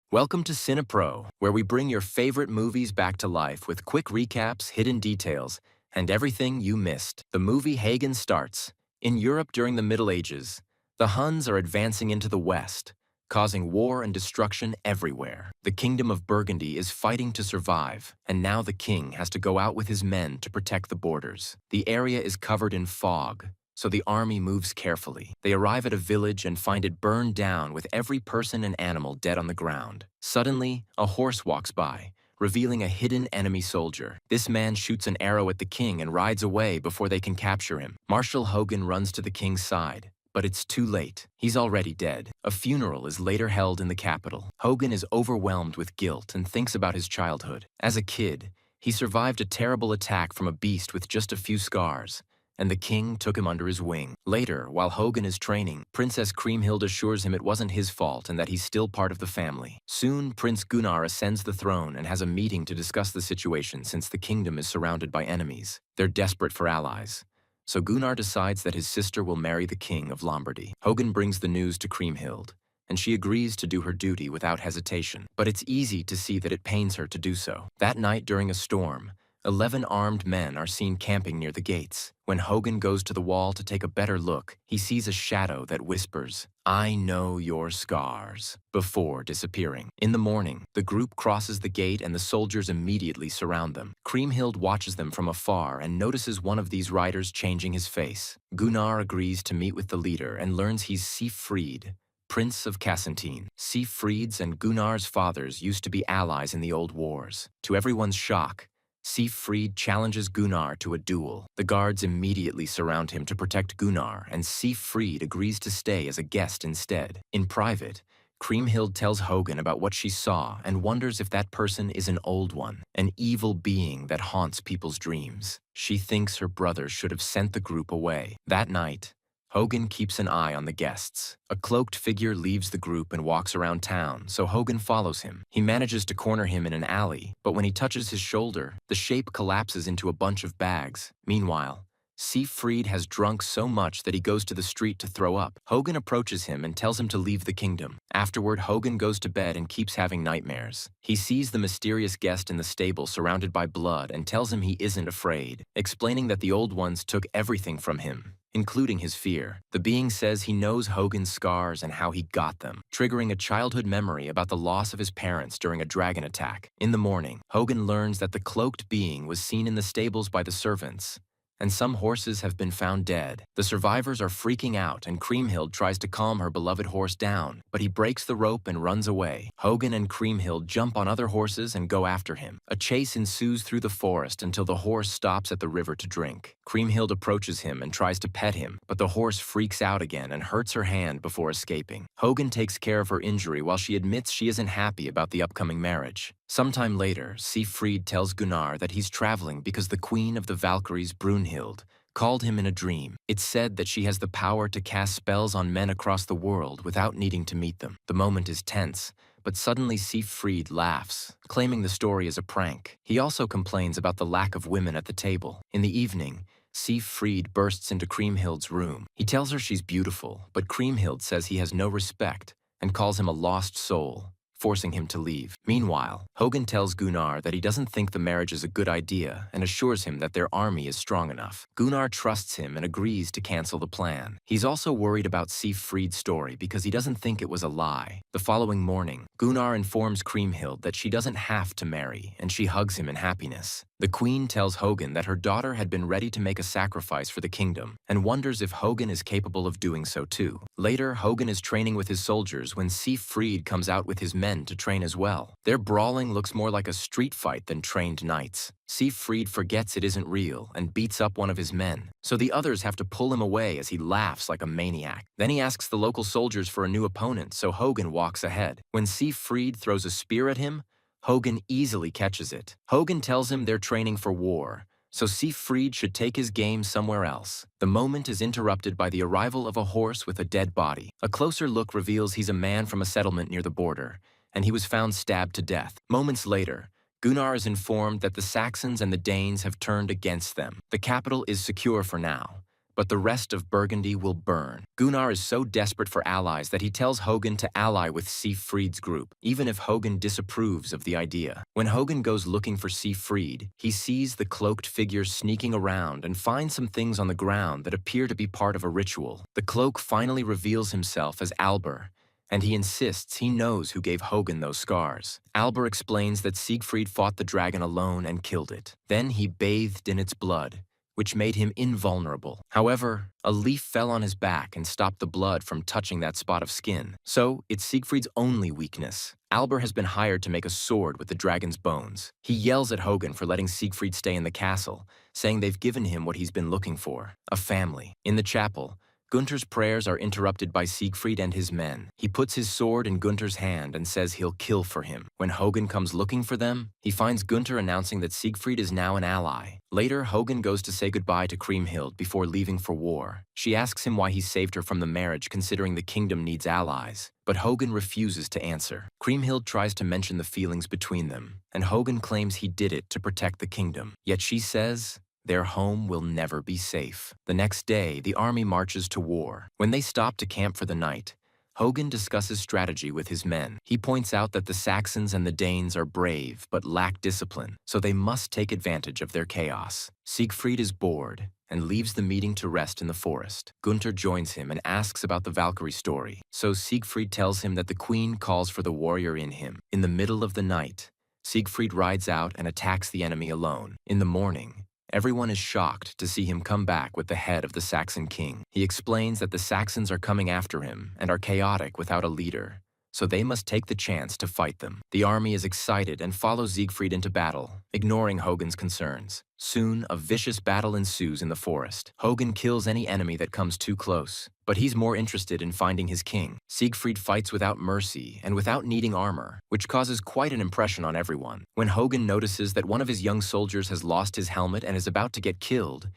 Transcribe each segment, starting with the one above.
Welcome to CinePro, where we bring your favorite movies back to life with quick recaps, hidden details, and everything you missed. The movie Hagen starts. In Europe during the Middle Ages, the Huns are advancing into the West, causing war and destruction everywhere. The Kingdom of Burgundy is fighting to survive, and now the king has to go out with his men to protect the borders. The area is covered in fog, so the army moves carefully. They arrive at a village and find it burned down with every person and animal dead on the ground. Suddenly, a horse walks by, revealing a hidden enemy soldier. This man shoots an arrow at the king and rides away before they can capture him. Marshal Hogan runs to the king's side, but it's too late. He's already dead. A funeral is later held in the capital. Hogan is overwhelmed with guilt and thinks about his childhood. As a kid, he survived a terrible attack from a beast with just a few scars, and the king took him under his wing. Later, while Hogan is training, Princess Kriemhild assures him it wasn't his fault and that he's still part of the family. Soon, Prince Gunnar ascends the throne and has a meeting to discuss the situation since the kingdom is surrounded by enemies. They're desperate for allies. So Gunnar decides that his sister will marry the king of Lombardy. Hogan brings the news to Kriemhild, and she agrees to do her duty without hesitation. But it's easy to see that it pains her to do so. That night during a storm, 11 armed men are seen camping near the gates. When Hogan goes to the wall to take a better look, he sees a shadow that whispers, "I know your scars," before disappearing. In the morning, the group crosses the gate and the soldiers immediately surround them. Kriemhild watches them from afar and notices one of these riders changing his face. Gunnar agrees to meet with the leader and learns he's Siegfried, Prince of Casentine. Siegfried's and Gunnar's fathers used to be allies in the old wars. To everyone's shock, Siegfried challenges Gunnar to a duel. The guards immediately surround him to protect Gunnar, and Siegfried agrees to stay as a guest instead. In private, Kriemhild tells Hogan about what she saw and wonders if that person is an old one, an evil being that haunts people's dreams. She thinks her brother should have sent the group away. That night, Hogan keeps an eye on the guests. A cloaked figure leaves the group and walks around town, so Hogan follows him. He manages to corner him in an alley, but when he touches his shoulder, the shape collapses into a bunch of bags. Meanwhile, Siegfried has drunk so much that he goes to the street to throw up. Hogan approaches him and tells him to leave the kingdom. Afterward, Hogan goes to bed and keeps having nightmares. He sees the mysterious guest in the stable surrounded by blood and tells him he isn't afraid, explaining that the old ones took everything from him, including his fear. The being says he knows Hogan's scars and how he got them, triggering a childhood memory about the loss of his parents during a dragon attack. In the morning, Hogan learns that the cloaked being was seen in the stables by the servants, and some horses have been found dead. The survivors are freaking out, and Kriemhild tries to calm her beloved horse down, but he breaks the rope and runs away. Hogan and Kriemhild jump on other horses and go after him. A chase ensues through the forest until the horse stops at the river to drink. Kriemhild approaches him and tries to pet him, but the horse freaks out again and hurts her hand before escaping. Hogan takes care of her injury while she admits she isn't happy about the upcoming marriage. Sometime later, Siegfried tells Gunnar that he's traveling because the queen of the Valkyries, Brunhild, called him in a dream. It's said that she has the power to cast spells on men across the world without needing to meet them. The moment is tense, but suddenly Siegfried laughs, claiming the story is a prank. He also complains about the lack of women at the table. In the evening, Siegfried bursts into Kriemhild's room. He tells her she's beautiful, but Kriemhild says he has no respect and calls him a lost soul, forcing him to leave. Meanwhile, Hogan tells Gunnar that he doesn't think the marriage is a good idea and assures him that their army is strong enough. Gunnar trusts him and agrees to cancel the plan. He's also worried about Siegfried's story because he doesn't think it was a lie. The following morning, Gunnar informs Kriemhild that she doesn't have to marry, and she hugs him in happiness. The queen tells Hogan that her daughter had been ready to make a sacrifice for the kingdom and wonders if Hogan is capable of doing so too. Later, Hogan is training with his soldiers when Siegfried comes out with his men to train as well. Their brawling looks more like a street fight than trained knights. Siegfried forgets it isn't real and beats up one of his men, so the others have to pull him away as he laughs like a maniac. Then he asks the local soldiers for a new opponent, so Hogan walks ahead. When Siegfried throws a spear at him, Hogan easily catches it. Hogan tells him they're training for war, so Siegfried should take his game somewhere else. The moment is interrupted by the arrival of a horse with a dead body. A closer look reveals he's a man from a settlement near the border, and he was found stabbed to death. Moments later, Gunnar is informed that the Saxons and the Danes have turned against them. The capital is secure for now, but the rest of Burgundy will burn. Gunnar is so desperate for allies that he tells Hagen to ally with Siegfried's group, even if Hagen disapproves of the idea. When Hagen goes looking for Siegfried, he sees the cloaked figure sneaking around and finds some things on the ground that appear to be part of a ritual. The cloak finally reveals himself as Albert, and he insists he knows who gave Hagen those scars. Albert explains that Siegfried fought the dragon alone and killed it. Then he bathed in its blood, which made him invulnerable. However, a leaf fell on his back and stopped the blood from touching that spot of skin. So, it's Siegfried's only weakness. Albert has been hired to make a sword with the dragon's bones. He yells at Hagen for letting Siegfried stay in the castle, saying they've given him what he's been looking for, a family. In the chapel, Gunther's prayers are interrupted by Siegfried and his men. He puts his sword in Gunther's hand and says he'll kill for him. When Hagen comes looking for them, he finds Gunther announcing that Siegfried is now an ally. Later, Hagen goes to say goodbye to Kriemhild before leaving for war. She asks him why he saved her from the marriage considering the kingdom needs allies, but Hagen refuses to answer. Kriemhild tries to mention the feelings between them, and Hagen claims he did it to protect the kingdom. Yet she says their home will never be safe. The next day, the army marches to war. When they stop to camp for the night, Hagen discusses strategy with his men. He points out that the Saxons and the Danes are brave but lack discipline, so they must take advantage of their chaos. Siegfried is bored and leaves the meeting to rest in the forest. Gunther joins him and asks about the Valkyrie story, so Siegfried tells him that the queen calls for the warrior in him. In the middle of the night, Siegfried rides out and attacks the enemy alone. In the morning, everyone is shocked to see him come back with the head of the Saxon king. He explains that the Saxons are coming after him and are chaotic without a leader, so they must take the chance to fight them. The army is excited and follows Siegfried into battle, ignoring Hagen's concerns. Soon, a vicious battle ensues in the forest. Hagen kills any enemy that comes too close, but he's more interested in finding his king. Siegfried fights without mercy and without needing armor, which causes quite an impression on everyone. When Hagen notices that one of his young soldiers has lost his helmet and is about to get killed,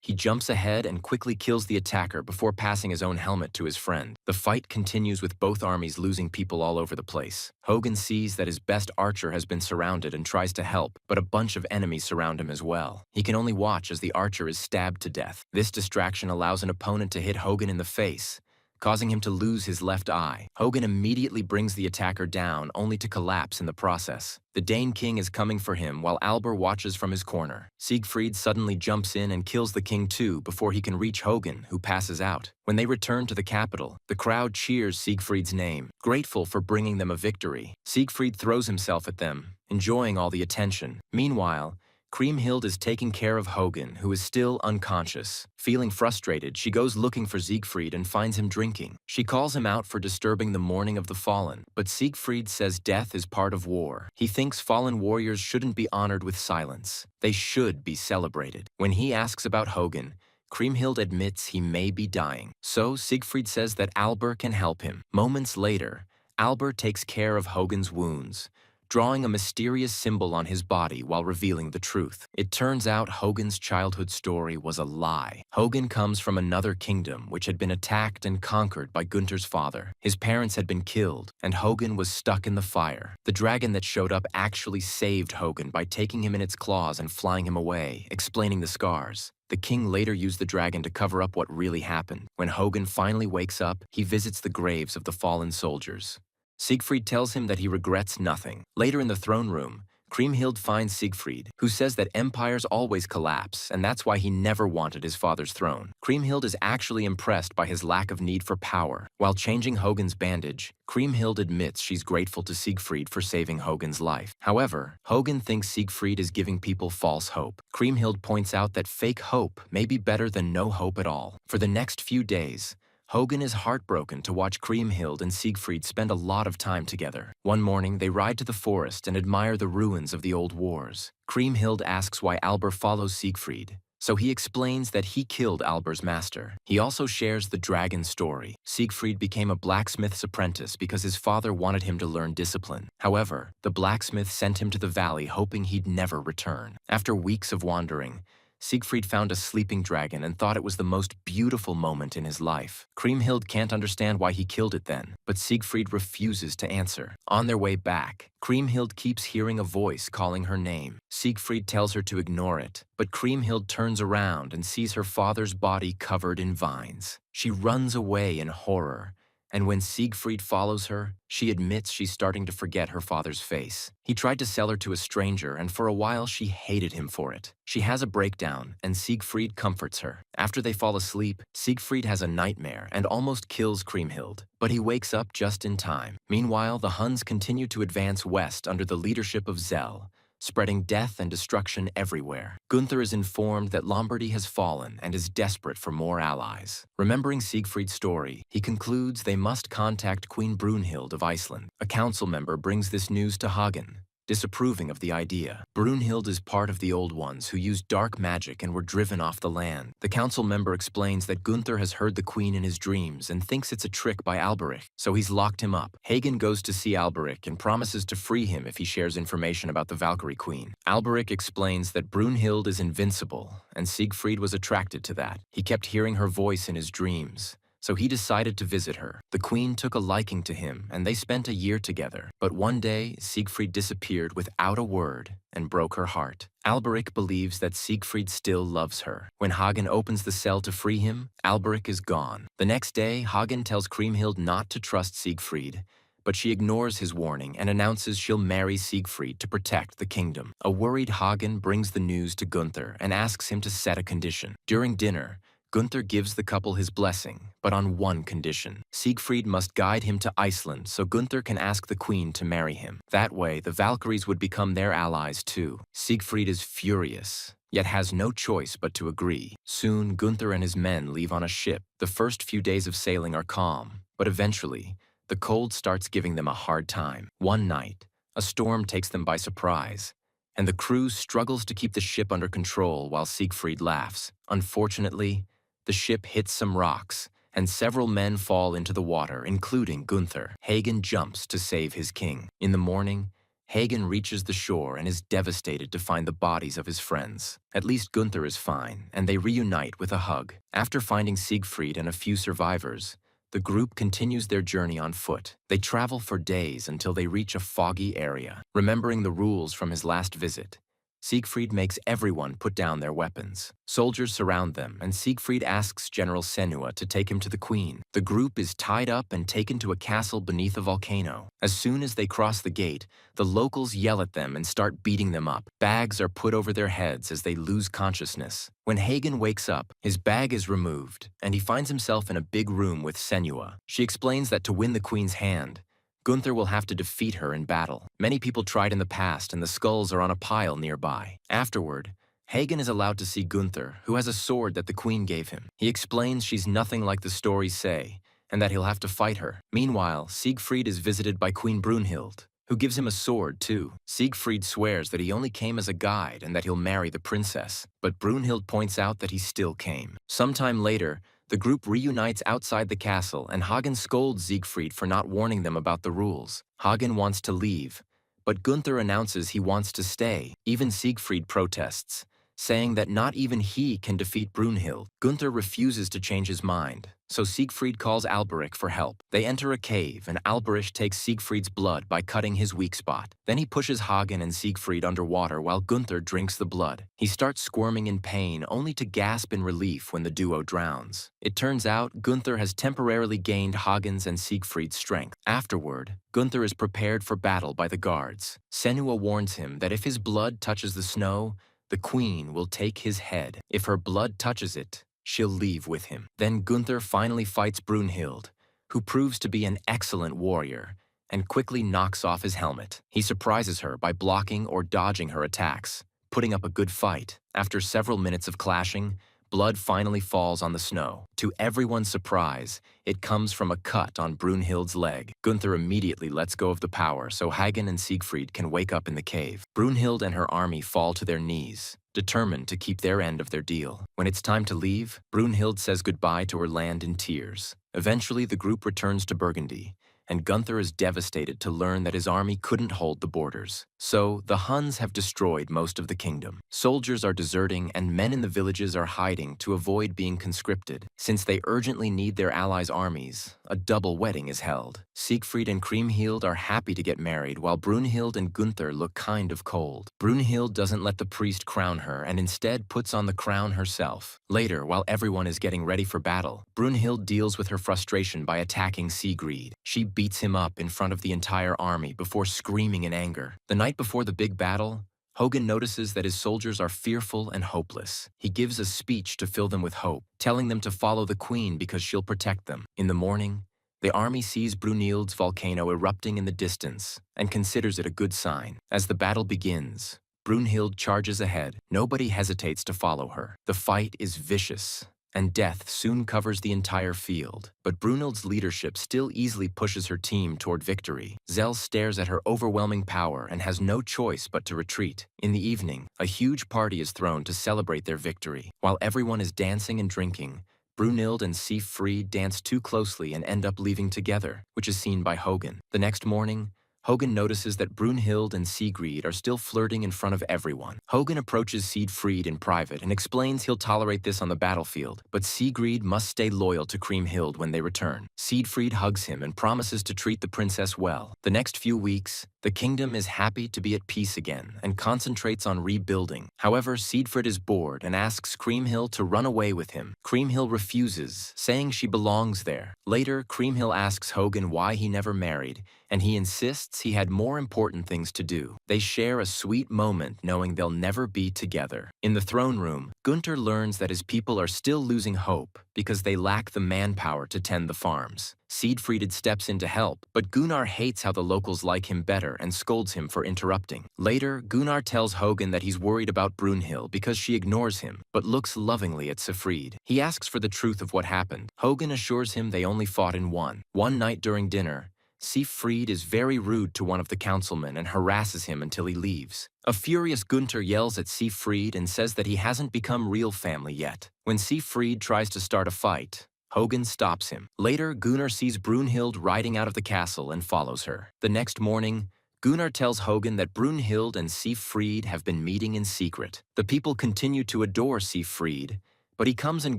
he jumps ahead and quickly kills the attacker before passing his own helmet to his friend. The fight continues with both armies losing people all over the place. Hagen sees that his best archer has been surrounded and tries to help, but a bunch of enemies surround him as well. He can only watch as the archer is stabbed to death. This distraction allows an opponent to hit Hagen in the face, causing him to lose his left eye. Hagen immediately brings the attacker down, only to collapse in the process. The Dane king is coming for him while Albert watches from his corner. Siegfried suddenly jumps in and kills the king too before he can reach Hagen, who passes out. When they return to the capital, the crowd cheers Siegfried's name, grateful for bringing them a victory. Siegfried throws himself at them, enjoying all the attention. Meanwhile, Kriemhild is taking care of Hagen, who is still unconscious. Feeling frustrated, she goes looking for Siegfried and finds him drinking. She calls him out for disturbing the mourning of the fallen, but Siegfried says death is part of war. He thinks fallen warriors shouldn't be honored with silence. They should be celebrated. When he asks about Hagen, Kriemhild admits he may be dying. So Siegfried says that Albert can help him. Moments later, Albert takes care of Hagen's wounds, drawing a mysterious symbol on his body while revealing the truth. It turns out Hagen's childhood story was a lie. Hagen comes from another kingdom which had been attacked and conquered by Gunther's father. His parents had been killed, and Hagen was stuck in the fire. The dragon that showed up actually saved Hagen by taking him in its claws and flying him away, explaining the scars. The king later used the dragon to cover up what really happened. When Hagen finally wakes up, he visits the graves of the fallen soldiers. Siegfried tells him that he regrets nothing. Later in the throne room, Kriemhild finds Siegfried, who says that empires always collapse, and that's why he never wanted his father's throne. Kriemhild is actually impressed by his lack of need for power. While changing Hagen's bandage, Kriemhild admits she's grateful to Siegfried for saving Hagen's life. However, Hagen thinks Siegfried is giving people false hope. Kriemhild points out that fake hope may be better than no hope at all. For the next few days, Hagen is heartbroken to watch Kriemhild and Siegfried spend a lot of time together. One morning, they ride to the forest and admire the ruins of the old wars. Kriemhild asks why Albert follows Siegfried, so he explains that he killed Albert's master. He also shares the dragon story. Siegfried became a blacksmith's apprentice because his father wanted him to learn discipline. However, the blacksmith sent him to the valley hoping he'd never return. After weeks of wandering, Siegfried found a sleeping dragon and thought it was the most beautiful moment in his life. Kriemhild can't understand why he killed it then, but Siegfried refuses to answer. On their way back, Kriemhild keeps hearing a voice calling her name. Siegfried tells her to ignore it, but Kriemhild turns around and sees her father's body covered in vines. She runs away in horror, and when Siegfried follows her, she admits she's starting to forget her father's face. He tried to sell her to a stranger, and for a while she hated him for it. She has a breakdown, and Siegfried comforts her. After they fall asleep, Siegfried has a nightmare and almost kills Kriemhild, but he wakes up just in time. Meanwhile, the Huns continue to advance west under the leadership of Zell, spreading death and destruction everywhere. Gunther is informed that Lombardy has fallen and is desperate for more allies. Remembering Siegfried's story, he concludes they must contact Queen Brunhild of Iceland. A council member brings this news to Hagen, disapproving of the idea. Brunhild is part of the Old Ones who used dark magic and were driven off the land. The council member explains that Gunther has heard the queen in his dreams and thinks it's a trick by Alberich, so he's locked him up. Hagen goes to see Alberich and promises to free him if he shares information about the Valkyrie Queen. Alberich explains that Brunhild is invincible, and Siegfried was attracted to that. He kept hearing her voice in his dreams, so he decided to visit her. The queen took a liking to him, and they spent a year together. But one day, Siegfried disappeared without a word and broke her heart. Alberich believes that Siegfried still loves her. When Hagen opens the cell to free him, Alberich is gone. The next day, Hagen tells Kriemhild not to trust Siegfried, but she ignores his warning and announces she'll marry Siegfried to protect the kingdom. A worried Hagen brings the news to Gunther and asks him to set a condition. During dinner, Gunther gives the couple his blessing, but on one condition. Siegfried must guide him to Iceland so Gunther can ask the queen to marry him. That way, the Valkyries would become their allies too. Siegfried is furious, yet has no choice but to agree. Soon, Gunther and his men leave on a ship. The first few days of sailing are calm, but eventually, the cold starts giving them a hard time. One night, a storm takes them by surprise, and the crew struggles to keep the ship under control while Siegfried laughs. Unfortunately, the ship hits some rocks, and several men fall into the water, including Gunther. Hagen jumps to save his king. In the morning, Hagen reaches the shore and is devastated to find the bodies of his friends. At least Gunther is fine, and they reunite with a hug. After finding Siegfried and a few survivors, the group continues their journey on foot. They travel for days until they reach a foggy area. Remembering the rules from his last visit, Siegfried makes everyone put down their weapons. Soldiers surround them, and Siegfried asks General Senua to take him to the queen. The group is tied up and taken to a castle beneath a volcano. As soon as they cross the gate, the locals yell at them and start beating them up. Bags are put over their heads as they lose consciousness. When Hagen wakes up, his bag is removed, and he finds himself in a big room with Senua. She explains that to win the queen's hand, Gunther will have to defeat her in battle. Many people tried in the past, and the skulls are on a pile nearby. Afterward, Hagen is allowed to see Gunther, who has a sword that the queen gave him. He explains she's nothing like the stories say, and that he'll have to fight her. Meanwhile, Siegfried is visited by Queen Brunhild, who gives him a sword too. Siegfried swears that he only came as a guide and that he'll marry the princess, but Brunhild points out that he still came. Sometime later, the group reunites outside the castle, and Hagen scolds Siegfried for not warning them about the rules. Hagen wants to leave, but Gunther announces he wants to stay. Even Siegfried protests, saying that not even he can defeat Brunhild. Gunther refuses to change his mind, so Siegfried calls Alberich for help. They enter a cave, and Alberich takes Siegfried's blood by cutting his weak spot. Then he pushes Hagen and Siegfried underwater while Gunther drinks the blood. He starts squirming in pain, only to gasp in relief when the duo drowns. It turns out Gunther has temporarily gained Hagen's and Siegfried's strength. Afterward, Gunther is prepared for battle by the guards. Senua warns him that if his blood touches the snow, the queen will take his head. If her blood touches it, she'll leave with him. Then Gunther finally fights Brunhild, who proves to be an excellent warrior, and quickly knocks off his helmet. He surprises her by blocking or dodging her attacks, putting up a good fight. After several minutes of clashing, blood finally falls on the snow. To everyone's surprise, it comes from a cut on Brunhild's leg. Gunther immediately lets go of the power so Hagen and Siegfried can wake up in the cave. Brunhild and her army fall to their knees, determined to keep their end of their deal. When it's time to leave, Brunhild says goodbye to her land in tears. Eventually, the group returns to Burgundy, and Gunther is devastated to learn that his army couldn't hold the borders. So, the Huns have destroyed most of the kingdom. Soldiers are deserting and men in the villages are hiding to avoid being conscripted. Since they urgently need their allies' armies, a double wedding is held. Siegfried and Kriemhild are happy to get married while Brunhild and Gunther look kind of cold. Brunhild doesn't let the priest crown her and instead puts on the crown herself. Later, while everyone is getting ready for battle, Brunhild deals with her frustration by attacking Sigrid. She beats him up in front of the entire army before screaming in anger. The night before the big battle, Hagen notices that his soldiers are fearful and hopeless. He gives a speech to fill them with hope, telling them to follow the queen because she'll protect them. In the morning, the army sees Brunhild's volcano erupting in the distance and considers it a good sign. As the battle begins, Brunhild charges ahead. Nobody hesitates to follow her. The fight is vicious, and death soon covers the entire field. But Brunhild's leadership still easily pushes her team toward victory. Zell stares at her overwhelming power and has no choice but to retreat. In the evening, a huge party is thrown to celebrate their victory. While everyone is dancing and drinking, Brunhild and Siegfried dance too closely and end up leaving together, which is seen by Hagen. The next morning, Hagen notices that Brunhild and Sigrid are still flirting in front of everyone. Hagen approaches Siegfried in private and explains he'll tolerate this on the battlefield, but Sigrid must stay loyal to Kriemhild when they return. Siegfried hugs him and promises to treat the princess well. The next few weeks, the kingdom is happy to be at peace again and concentrates on rebuilding. However, Siegfried is bored and asks Kriemhild to run away with him. Kriemhild refuses, saying she belongs there. Later, Kriemhild asks Hagen why he never married, and he insists he had more important things to do. They share a sweet moment knowing they'll never be together. In the throne room, Gunther learns that his people are still losing hope because they lack the manpower to tend the farms. Siegfried steps in to help, but Gunnar hates how the locals like him better and scolds him for interrupting. Later, Gunnar tells Hagen that he's worried about Brunhild because she ignores him, but looks lovingly at Siegfried. He asks for the truth of what happened. Hagen assures him they only fought in one. One night during dinner, Siegfried is very rude to one of the councilmen and harasses him until he leaves. A furious Gunther yells at Siegfried and says that he hasn't become real family yet. When Siegfried tries to start a fight, Hagen stops him. Later, Gunnar sees Brunhild riding out of the castle and follows her. The next morning, Gunnar tells Hagen that Brunhild and Siegfried have been meeting in secret. The people continue to adore Siegfried, but he comes and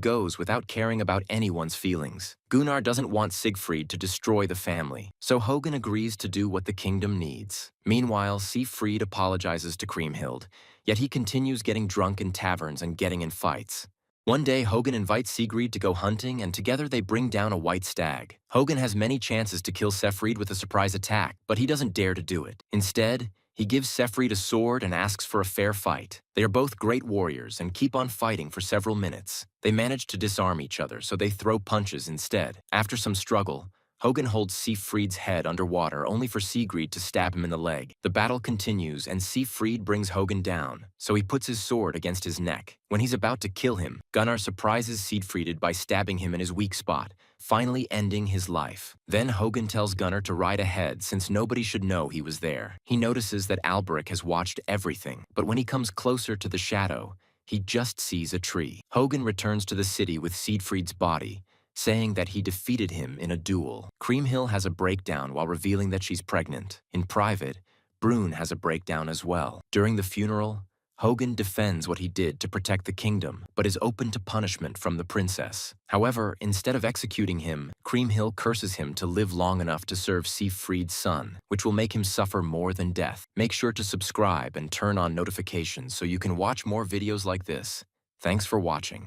goes without caring about anyone's feelings. Gunnar doesn't want Siegfried to destroy the family, so Hagen agrees to do what the kingdom needs. Meanwhile, Siegfried apologizes to Kriemhild, yet he continues getting drunk in taverns and getting in fights. One day, Hagen invites Sigrid to go hunting, and together they bring down a white stag. Hagen has many chances to kill Siegfried with a surprise attack, but he doesn't dare to do it. Instead, he gives Siegfried a sword and asks for a fair fight. They are both great warriors and keep on fighting for several minutes. They manage to disarm each other, so they throw punches instead. After some struggle, Hagen holds Siegfried's head underwater only for Sigrid to stab him in the leg. The battle continues and Siegfried brings Hagen down, so he puts his sword against his neck. When he's about to kill him, Gunnar surprises Siegfried by stabbing him in his weak spot, finally ending his life. Then Hagen tells Gunnar to ride ahead since nobody should know he was there. He notices that Alberic has watched everything, but when he comes closer to the shadow, he just sees a tree. Hagen returns to the city with Siegfried's body, saying that he defeated him in a duel. Kriemhild has a breakdown while revealing that she's pregnant. In private, Brun has a breakdown as well. During the funeral, Hagen defends what he did to protect the kingdom, but is open to punishment from the princess. However, instead of executing him, Kriemhild curses him to live long enough to serve Siegfried's son, which will make him suffer more than death. Make sure to subscribe and turn on notifications so you can watch more videos like this. Thanks for watching.